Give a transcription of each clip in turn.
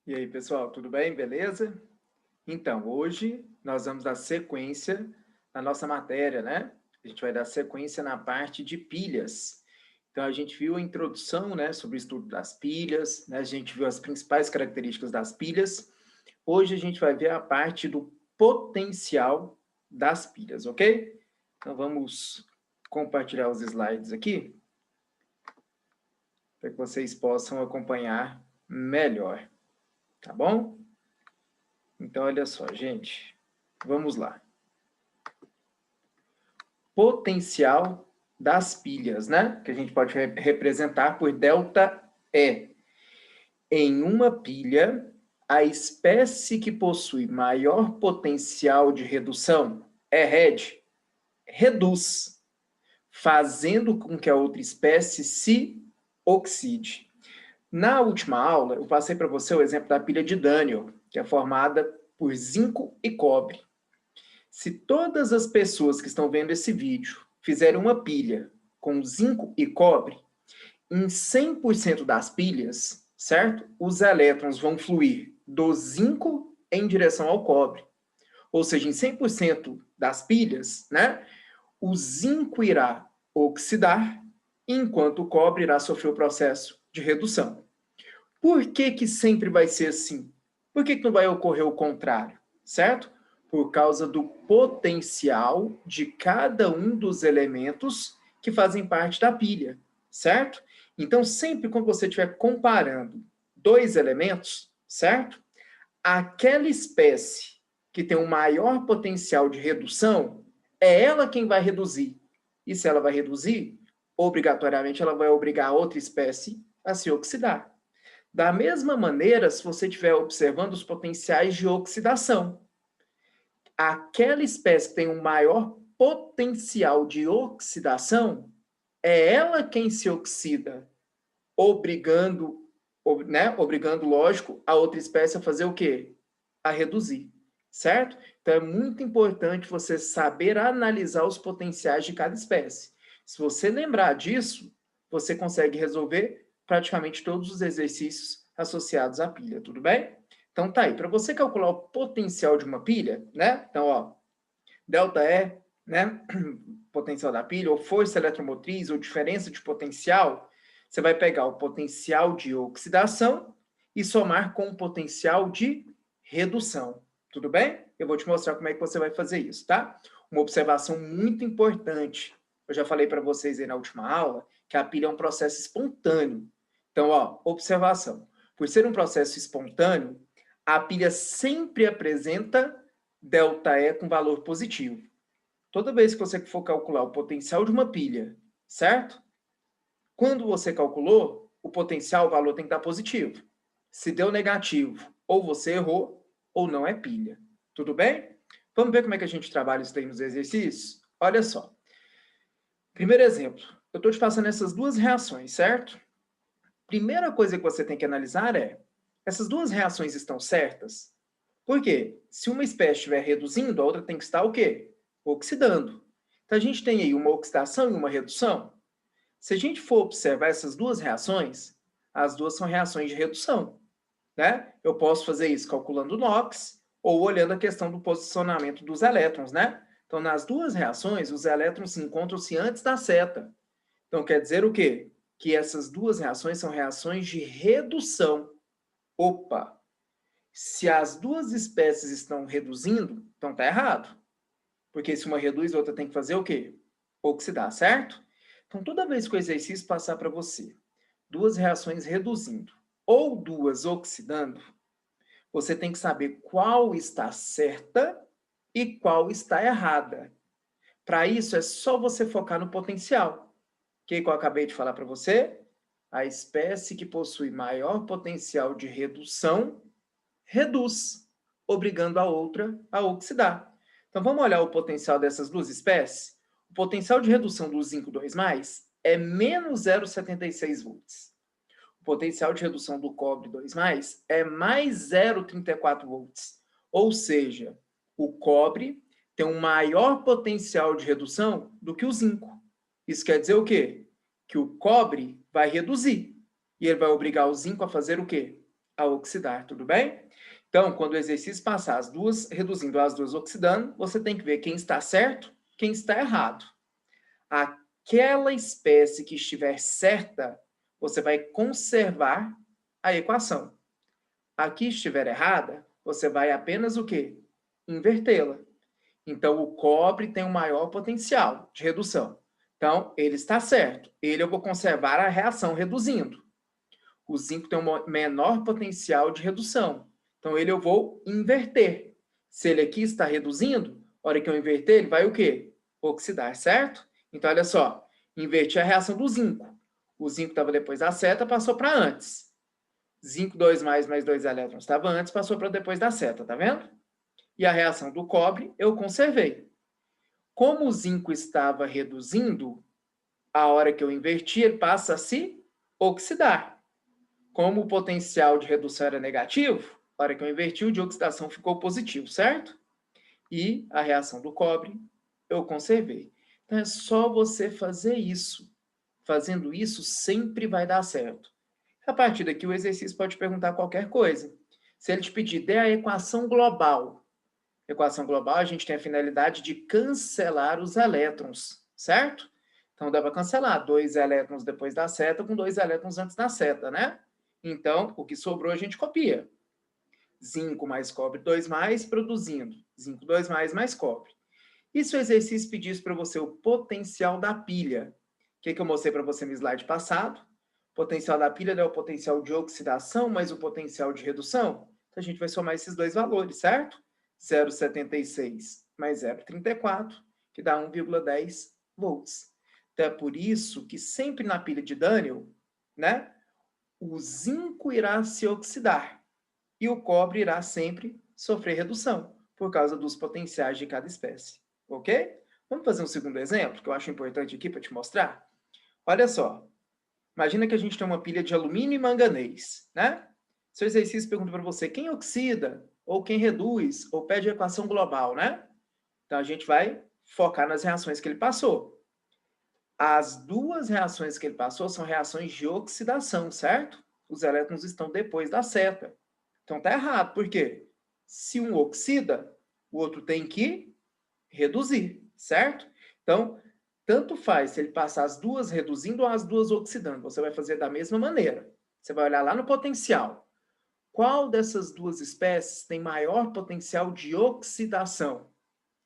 E aí, pessoal, tudo bem? Beleza? Então, hoje nós vamos dar sequência na nossa matéria, né? A gente vai dar sequência na parte de pilhas. Então, a gente viu a introdução, né, sobre o estudo das pilhas, né? A gente viu as principais características das pilhas. Hoje a gente vai ver a parte do potencial das pilhas, ok? Então, vamos compartilhar os slides aqui para que vocês possam acompanhar melhor, tá bom? Então, olha só, gente. Vamos lá. Potencial das pilhas, né? Que a gente pode representar por ΔE. Em uma pilha, a espécie que possui maior potencial de redução é RED, reduz, fazendo com que a outra espécie se oxide. Na última aula, eu passei para você o exemplo da pilha de Daniel, que é formada por zinco e cobre. Se todas as pessoas que estão vendo esse vídeo fizerem uma pilha com zinco e cobre, em 100% das pilhas, certo? Os elétrons vão fluir do zinco em direção ao cobre. Ou seja, em 100% das pilhas, né, o zinco irá oxidar, enquanto o cobre irá sofrer o processo de redução. Por que que sempre vai ser assim? Por que que não vai ocorrer o contrário, certo? Por causa do potencial de cada um dos elementos que fazem parte da pilha, certo? Então, sempre quando você estiver comparando dois elementos, certo? Aquela espécie que tem o maior potencial de redução, é ela quem vai reduzir. E se ela vai reduzir, obrigatoriamente ela vai obrigar a outra espécie a se oxidar. Da mesma maneira, se você estiver observando os potenciais de oxidação, aquela espécie que tem um maior potencial de oxidação, é ela quem se oxida, obrigando, né, obrigando, lógico, a outra espécie a fazer o quê? A reduzir, certo? Então, é muito importante você saber analisar os potenciais de cada espécie. Se você lembrar disso, você consegue resolver praticamente todos os exercícios associados à pilha, tudo bem? Então, tá aí. Para você calcular o potencial de uma pilha, né? Então, ó, ΔE, né? Potencial da pilha, ou força eletromotriz, ou diferença de potencial, você vai pegar o potencial de oxidação e somar com o potencial de redução. Tudo bem? Eu vou te mostrar como é que você vai fazer isso, tá? Uma observação muito importante. Eu já falei para vocês aí na última aula que a pilha é um processo espontâneo. Então, ó, observação. Por ser um processo espontâneo, a pilha sempre apresenta ΔE com valor positivo. Toda vez que você for calcular o potencial de uma pilha, certo? Quando você calculou, o potencial, o valor tem que estar positivo. Se deu negativo, ou você errou, ou não é pilha. Tudo bem? Vamos ver como é que a gente trabalha isso daí nos exercícios? Olha só. Primeiro exemplo. Eu estou te passando essas duas reações, certo? Primeira coisa que você tem que analisar é, essas duas reações estão certas? Por quê? Se uma espécie estiver reduzindo, a outra tem que estar o quê? Oxidando. Então, a gente tem aí uma oxidação e uma redução. Se a gente for observar essas duas reações, as duas são reações de redução, né? Eu posso fazer isso calculando o NOx ou olhando a questão do posicionamento dos elétrons, né? Então, nas duas reações, os elétrons encontram-se antes da seta. Então, quer dizer o quê? Que essas duas reações são reações de redução. Opa! Se as duas espécies estão reduzindo, então tá errado. Porque se uma reduz, a outra tem que fazer o quê? Oxidar, certo? Então, toda vez que o exercício passar para você duas reações reduzindo ou duas oxidando, você tem que saber qual está certa e qual está errada. Para isso, é só você focar no potencial. O que eu acabei de falar para você? A espécie que possui maior potencial de redução, reduz, obrigando a outra a oxidar. Então, vamos olhar o potencial dessas duas espécies? O potencial de redução do zinco 2+, é menos 0,76 volts. O potencial de redução do cobre 2+, é mais 0,34 volts. Ou seja, o cobre tem um maior potencial de redução do que o zinco. Isso quer dizer o quê? Que o cobre vai reduzir. E ele vai obrigar o zinco a fazer o quê? a oxidar, tudo bem? Então, quando o exercício passar as duas, reduzindo as duas oxidando, você tem que ver quem está certo, quem está errado. Aquela espécie que estiver certa, você vai conservar a equação. A que estiver errada, você vai apenas o quê? Invertê-la. Então, o cobre tem um maior potencial de redução. Então, ele está certo. Ele eu vou conservar a reação reduzindo. O zinco tem um menor potencial de redução. Então, ele eu vou inverter. Se ele aqui está reduzindo, a hora que eu inverter, ele vai o quê? Oxidar, certo? Então, olha só. Inverti a reação do zinco. O zinco estava depois da seta, passou para antes. Zinco 2 mais 2 elétrons estava antes, passou para depois da seta, tá vendo? E a reação do cobre eu conservei. Como o zinco estava reduzindo, a hora que eu inverti, ele passa a se oxidar. Como o potencial de redução era negativo, a hora que eu inverti, o de oxidação ficou positivo, certo? E a reação do cobre eu conservei. Então é só você fazer isso. Fazendo isso, sempre vai dar certo. A partir daqui, o exercício pode perguntar qualquer coisa. Se ele te pedir, dê a equação global. Equação global, a gente tem a finalidade de cancelar os elétrons, certo? Então, dá para cancelar 2 elétrons depois da seta com 2 elétrons antes da seta, né? Então, o que sobrou a gente copia. Zinco mais cobre 2 mais, produzindo zinco 2 mais cobre. E se o exercício pedisse para você o potencial da pilha? O que eu mostrei para você no slide passado? O potencial da pilha é o potencial de oxidação mais o potencial de redução. Então, a gente vai somar esses dois valores, certo? 0,76 mais 0,34, que dá 1,10 volts. Então, é por isso que sempre na pilha de Daniel, né, o zinco irá se oxidar e o cobre irá sempre sofrer redução, por causa dos potenciais de cada espécie. Ok? Vamos fazer um segundo exemplo, que eu acho importante aqui para te mostrar? Olha só. Imagina que a gente tem uma pilha de alumínio e manganês, né? Seu exercício pergunta para você quem oxida, ou quem reduz, ou pede a equação global, né? Então, a gente vai focar nas reações que ele passou. As duas reações que ele passou são reações de oxidação, certo? Os elétrons estão depois da seta. Então, tá errado. Por quê? Se um oxida, o outro tem que reduzir, certo? Então, tanto faz se ele passar as duas reduzindo ou as duas oxidando. Você vai fazer da mesma maneira. Você vai olhar lá no potencial. Qual dessas duas espécies tem maior potencial de oxidação?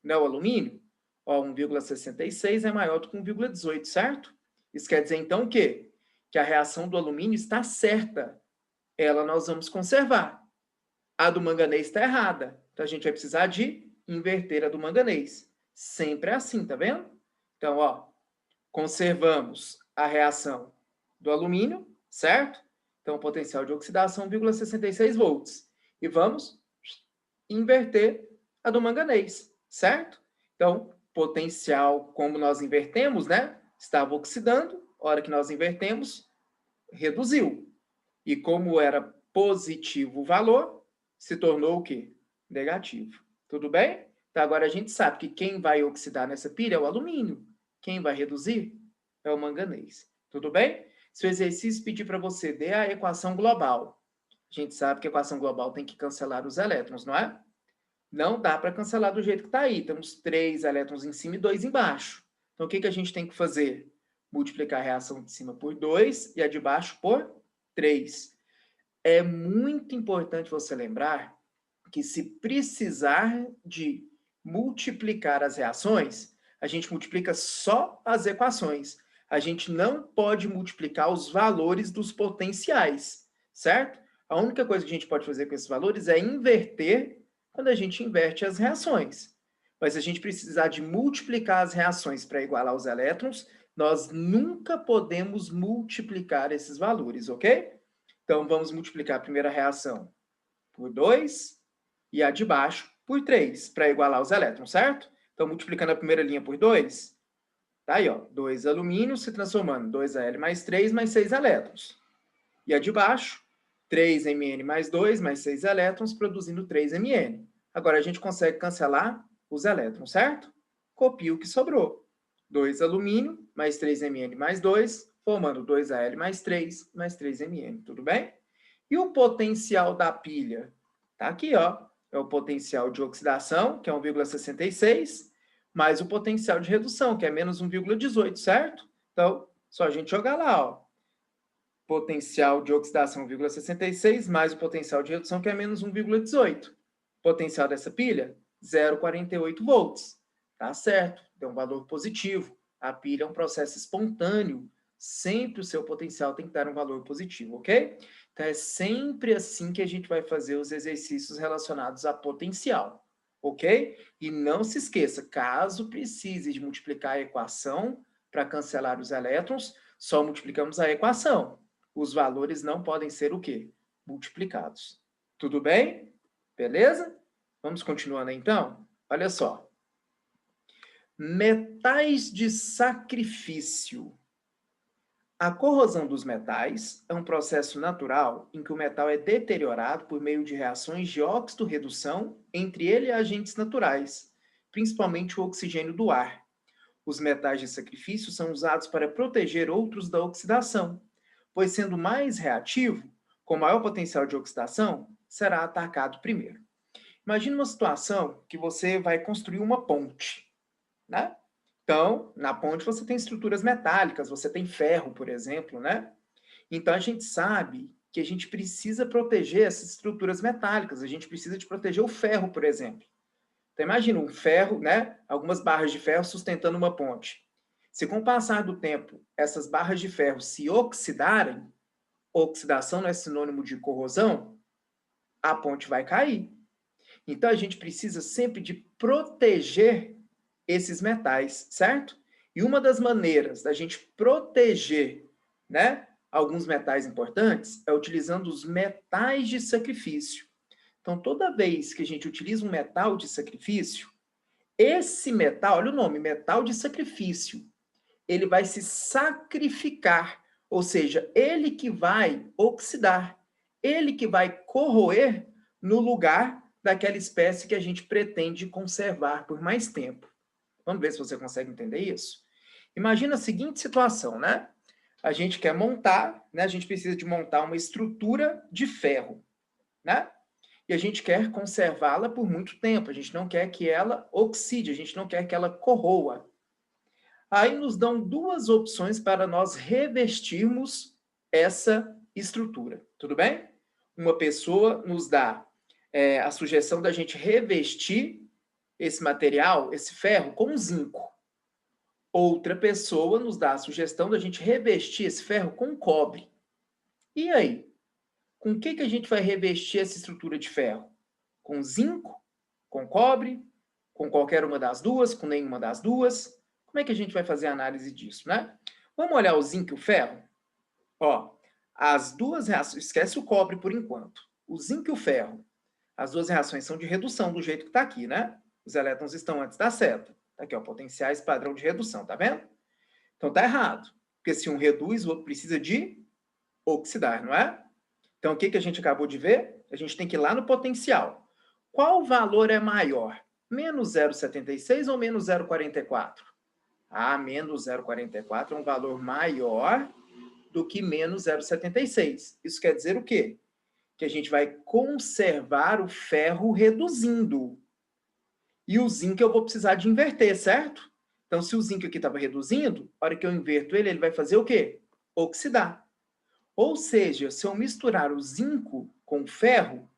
Não é o alumínio? Ó, 1,66 é maior do que 1,18, certo? Isso quer dizer, então, o quê? Que a reação do alumínio está certa. Ela nós vamos conservar. A do manganês está errada. Então, a gente vai precisar de inverter a do manganês. Sempre é assim, tá vendo? Então, ó, conservamos a reação do alumínio, certo? Então, potencial de oxidação, 1,66 volts. E vamos inverter a do manganês, certo? Então, potencial, como nós invertemos, né? Estava oxidando, hora que nós invertemos, reduziu. E como era positivo o valor, se tornou o quê? Negativo. Tudo bem? Então, agora a gente sabe que quem vai oxidar nessa pilha é o alumínio. Quem vai reduzir é o manganês. Tudo bem? Se o exercício pedir para você dê a equação global, a gente sabe que a equação global tem que cancelar os elétrons, não é? Não dá para cancelar do jeito que está aí. Temos 3 elétrons em cima e 2 embaixo. Então, o que a gente tem que fazer? Multiplicar a reação de cima por 2 e a de baixo por 3. É muito importante você lembrar que se precisar de multiplicar as reações, a gente multiplica só as equações. A gente não pode multiplicar os valores dos potenciais, certo? A única coisa que a gente pode fazer com esses valores é inverter quando a gente inverte as reações. Mas se a gente precisar de multiplicar as reações para igualar os elétrons, nós nunca podemos multiplicar esses valores, ok? Então, vamos multiplicar a primeira reação por 2 e a de baixo por 3, para igualar os elétrons, certo? Então, multiplicando a primeira linha por 2, tá aí, ó, 2 alumínio se transformando, 2Al mais 3 mais 6 elétrons. E a de baixo, 3Mn mais 2 mais 6 elétrons, produzindo 3Mn. Agora, a gente consegue cancelar os elétrons, certo? Copia o que sobrou. 2 alumínio mais 3Mn mais 2, formando 2Al mais 3 Mn, tudo bem? E o potencial da pilha? Está aqui, ó. É o potencial de oxidação, que é 1,66, mais o potencial de redução, que é menos 1,18, certo? Então, só a gente jogar lá, ó. Potencial de oxidação 1,66 mais o potencial de redução, que é menos 1,18. Potencial dessa pilha, 0,48 volts. Tá certo, deu um valor positivo. A pilha é um processo espontâneo. Sempre o seu potencial tem que dar um valor positivo, ok? Então, é sempre assim que a gente vai fazer os exercícios relacionados a potencial, ok? E não se esqueça, caso precise de multiplicar a equação para cancelar os elétrons, só multiplicamos a equação. Os valores não podem ser o quê? Multiplicados. Tudo bem? Beleza? Vamos continuando então? Olha só. Metais de sacrifício. A corrosão dos metais é um processo natural em que o metal é deteriorado por meio de reações de óxido-redução entre ele e agentes naturais, principalmente o oxigênio do ar. Os metais de sacrifício são usados para proteger outros da oxidação, pois sendo mais reativo, com maior potencial de oxidação, será atacado primeiro. Imagine uma situação que você vai construir uma ponte, né? Então, na ponte você tem estruturas metálicas, você tem ferro, por exemplo, né? Então, a gente sabe que a gente precisa proteger essas estruturas metálicas, a gente precisa de proteger o ferro, por exemplo. Então, imagina um ferro, né? Algumas barras de ferro sustentando uma ponte. Se com o passar do tempo essas barras de ferro se oxidarem, oxidação não é sinônimo de corrosão, a ponte vai cair. Então, a gente precisa sempre de proteger esses metais, certo? E uma das maneiras da gente proteger, né, alguns metais importantes é utilizando os metais de sacrifício. Então, toda vez que a gente utiliza um metal de sacrifício, esse metal, olha o nome, metal de sacrifício, ele vai se sacrificar, ou seja, ele que vai oxidar, ele que vai corroer no lugar daquela espécie que a gente pretende conservar por mais tempo. Vamos ver se você consegue entender isso? Imagina a seguinte situação, né? A gente quer montar, né? A gente precisa de montar uma estrutura de ferro, né? E a gente quer conservá-la por muito tempo. A gente não quer que ela oxide, a gente não quer que ela corroa. Aí nos dão duas opções para nós revestirmos essa estrutura, tudo bem? Uma pessoa nos dá a sugestão da gente revestir esse material, esse ferro, com zinco. Outra pessoa nos dá a sugestão da gente revestir esse ferro com cobre. E aí? Com o que a gente vai revestir essa estrutura de ferro? Com zinco? Com cobre? Com qualquer uma das duas? Com nenhuma das duas? Como é que a gente vai fazer a análise disso, né? Vamos olhar o zinco e o ferro? Ó, as duas reações, esquece o cobre por enquanto. O zinco e o ferro, as duas reações são de redução, do jeito que está aqui, né? Os elétrons estão antes da seta. Tá aqui, ó, potenciais padrão de redução, tá vendo? Então tá errado. Porque se um reduz, o outro precisa de oxidar, não é? Então o que a gente acabou de ver? A gente tem que ir lá no potencial. Qual valor é maior? Menos 0,76 ou menos 0,44? Ah, menos 0,44 é um valor maior do que menos 0,76. Isso quer dizer o quê? Que a gente vai conservar o ferro reduzindo. E o zinco eu vou precisar de inverter, certo? Então, se o zinco aqui estava reduzindo, a hora que eu inverto ele, ele vai fazer o quê? Oxidar. Ou seja, se eu misturar o zinco com o ferro,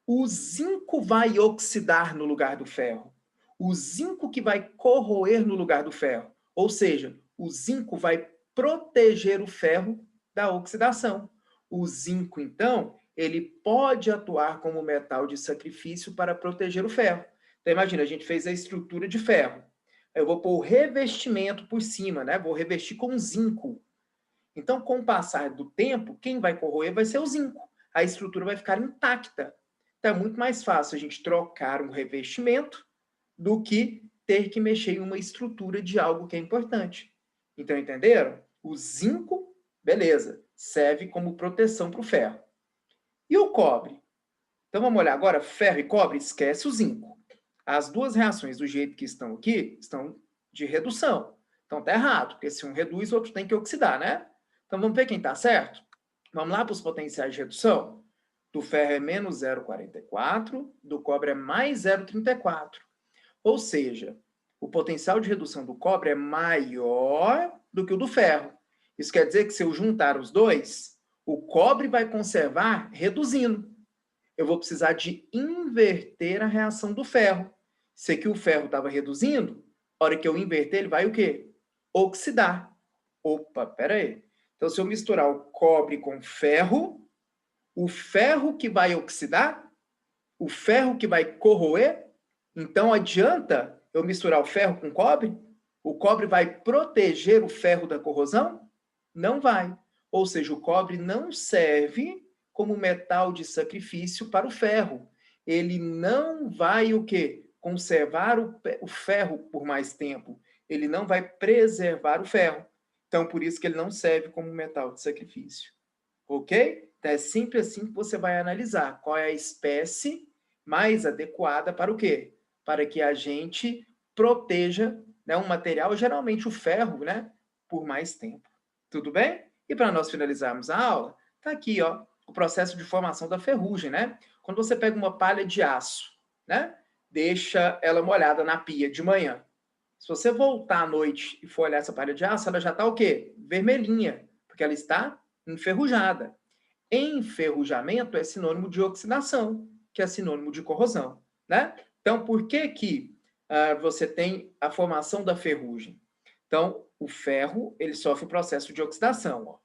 o zinco vai oxidar no lugar do ferro. O zinco que vai corroer no lugar do ferro. Ou seja, o zinco vai proteger o ferro da oxidação. O zinco, então, ele pode atuar como metal de sacrifício para proteger o ferro. Então, imagina, a gente fez a estrutura de ferro. Eu vou pôr o revestimento por cima, né? Vou revestir com zinco. Então, com o passar do tempo, quem vai corroer vai ser o zinco. A estrutura vai ficar intacta. Então, é muito mais fácil a gente trocar um revestimento do que ter que mexer em uma estrutura de algo que é importante. Então, entenderam? O zinco, beleza, serve como proteção para o ferro. E o cobre? Então, vamos olhar agora, ferro e cobre, esquece o zinco. As duas reações, do jeito que estão aqui, estão de redução. Então, tá errado, porque se um reduz, o outro tem que oxidar, né? Então, vamos ver quem está certo? Vamos lá para os potenciais de redução? Do ferro é menos 0,44, do cobre é mais 0,34. Ou seja, o potencial de redução do cobre é maior do que o do ferro. Isso quer dizer que se eu juntar os dois, o cobre vai conservar reduzindo. Eu vou precisar de inverter a reação do ferro. Se aqui o ferro estava reduzindo, a hora que eu inverter, ele vai o quê? Oxidar. Opa, pera aí. Então, se eu misturar o cobre com o ferro que vai oxidar, o ferro que vai corroer, então adianta eu misturar o ferro com o cobre? O cobre vai proteger o ferro da corrosão? Não vai. Ou seja, o cobre não serve como metal de sacrifício para o ferro. Ele não vai o quê? Conservar o ferro por mais tempo. Ele não vai preservar o ferro. Então, por isso que ele não serve como metal de sacrifício. Ok? Então, é sempre assim que você vai analisar qual é a espécie mais adequada para o quê? Para que a gente proteja, né, um material, geralmente o ferro, né, por mais tempo. Tudo bem? E para nós finalizarmos a aula, tá aqui, ó, o processo de formação da ferrugem, né? Quando você pega uma palha de aço, né, deixa ela molhada na pia de manhã. Se você voltar à noite e for olhar essa palha de aço, ela já está o quê? Vermelhinha, porque ela está enferrujada. Enferrujamento é sinônimo de oxidação, que é sinônimo de corrosão, né? Então, por que que você tem a formação da ferrugem? Então, o ferro, ele sofre o processo de oxidação, ó.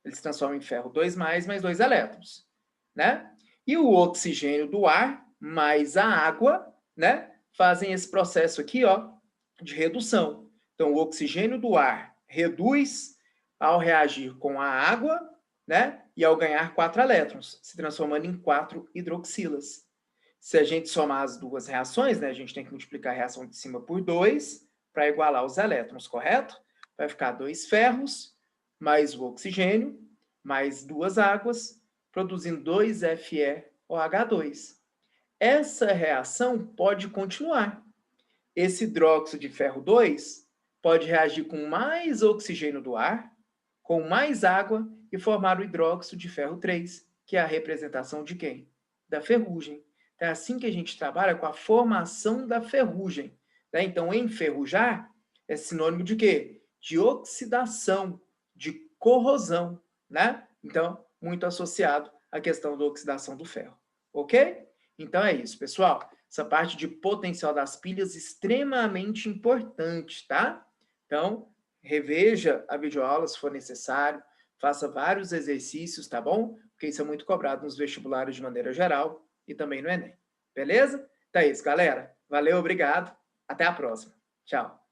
Ele se transforma em ferro 2+, mais 2 elétrons, né? E o oxigênio do ar mais a água, né, fazem esse processo aqui, ó, de redução. Então, o oxigênio do ar reduz ao reagir com a água, né, e ao ganhar 4 elétrons, se transformando em 4 hidroxilas. Se a gente somar as duas reações, né, a gente tem que multiplicar a reação de cima por 2 para igualar os elétrons, correto? Vai ficar 2 ferros mais o oxigênio, mais 2 águas, produzindo 2FeOH2. Essa reação pode continuar. Esse hidróxido de ferro 2 pode reagir com mais oxigênio do ar, com mais água e formar o hidróxido de ferro 3, que é a representação de quem? Da ferrugem. Então, é assim que a gente trabalha com a formação da ferrugem. Né? Então, enferrujar é sinônimo de quê? De oxidação, de corrosão. Né? Então, muito associado à questão da oxidação do ferro. Ok? Então, é isso, pessoal. Essa parte de potencial das pilhas é extremamente importante, tá? Então, reveja a videoaula se for necessário, faça vários exercícios, tá bom? Porque isso é muito cobrado nos vestibulares de maneira geral e também no Enem. Beleza? Então é isso, galera. Valeu, obrigado. Até a próxima. Tchau.